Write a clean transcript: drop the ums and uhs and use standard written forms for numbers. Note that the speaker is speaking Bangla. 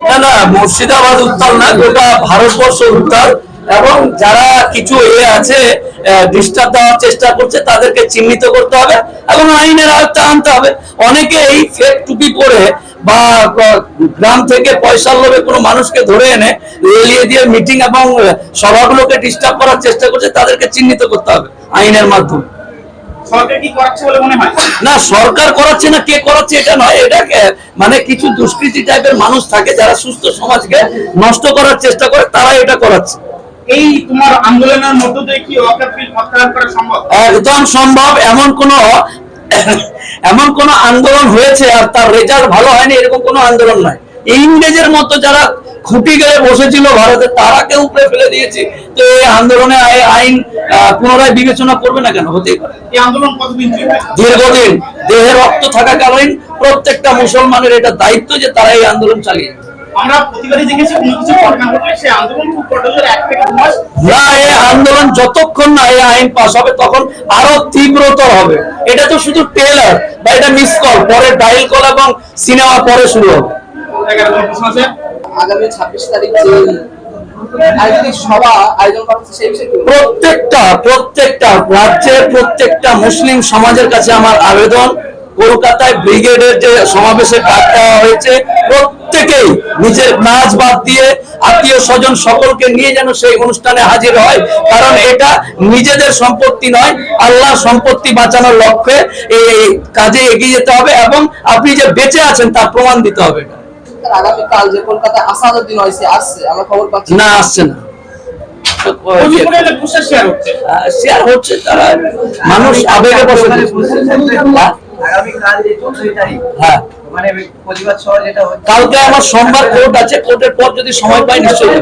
না না, মুর্শিদাবাদ উত্তাল না, গোটা ভারতবর্ষ উত্তাল। এবং যারা কিছু আছে ডিস্টার্ব দেওয়ার চেষ্টা করছে তাদেরকে চিহ্নিত করতে হবে এবং আইনের আয়ত্তে আনতে হবে। অনেকে এই ফেক টুপি পরে বা গ্রাম থেকে পয়সার লোভে কোনো মানুষকে ধরে এনে রেলিয়ে দিয়ে মিটিং এবং সভাগুলোকে ডিস্টার্ব করার চেষ্টা করছে, তাদেরকে চিহ্নিত করতে হবে আইনের মাধ্যমে। সরকার কি করাচ্ছে বলে মনে হয়? না, সরকার করাচ্ছে না, কে করাচ্ছে এটা নয়, এটা মানে কিছু দুষ্কৃতী টাইপের মানুষ থাকে যারা সুস্থ সমাজকে নষ্ট করার চেষ্টা করে, তারা এটা করাচ্ছে। এই তোমার আন্দোলনের মধ্য দিয়ে কি ওয়াকফ বিল প্রত্যাহার করা সম্ভব? একদম সম্ভব। এমন কোন আন্দোলন হয়েছে আর তার রেজাল্ট ভালো হয়নি এরকম কোন আন্দোলন নয়। ইংরেজের মতো যারা খুঁটি গেড়ে বসেছিল ভারতে, তারাকে উপরে ফেলে দিয়েছে। তো এই আন্দোলনে আইন পুনরায় বিবেচনা করবে না কেন? হতেই পারে। এই আন্দোলন কতদিন চলবে? দীর্ঘদিন। দেহে রক্ত থাকাকালীন প্রত্যেকটা মুসলমানের এটা দায়িত্ব যে তারা এই আন্দোলন চালিয়ে। আমরা প্রতিবারই দেখেছি কোনো কিছু ঘটনা ঘটলে সেই আন্দোলন খুব কঠোর 1 থেকে 2 মাস না, এই আন্দোলন যতক্ষণ না এই আইন পাস হবে তখন আরো তীব্রতর হবে। এটা তো শুধু ট্রেলার বা এটা মিস কল, পরে ডায়াল কল এবং সিনেমা পরে শুরু হবে। আগামী 26 তারিখ যে আয়োজিত সভা আয়োজন করা হচ্ছে সেই বিষয়ে প্রত্যেকটা রাজ্যের প্রত্যেকটা মুসলিম সমাজের কাছে আমার আবেদন, কলকাতায় ব্রিগেডের যে সমাবেশে ডাক দেওয়া হয়েছে, প্রত্যেকেই নিজের কাজ বাদ দিয়ে আত্মীয় স্বজন সকলকে নিয়ে যেন সেই অনুষ্ঠানে হাজির হয়। কারণ এটা নিজেদের সম্পত্তি নয়, আল্লাহর সম্পত্তি বাঁচানোর লক্ষ্যে এই কাজে এগিয়ে যেতে হবে এবং আপনি যে বেঁচে আছেন তার প্রমাণ দিতে হবে। আগামীকাল যে কলকাতায় আসাদুদ্দিন ওয়াইসি আসছে, আমরা খবর পাচ্ছি না, আসছে না। শেয়ার হচ্ছে, তারা মানুষ আবেগে বসে। আগামীকাল যে 14 তারিখ, হ্যাঁ, মানে প্রতিবাদ সভা যেটা হচ্ছে, কালকে আমার সোমবার কোর্ট আছে, কোর্টের পর যদি সময় পাই নিশ্চয়ই।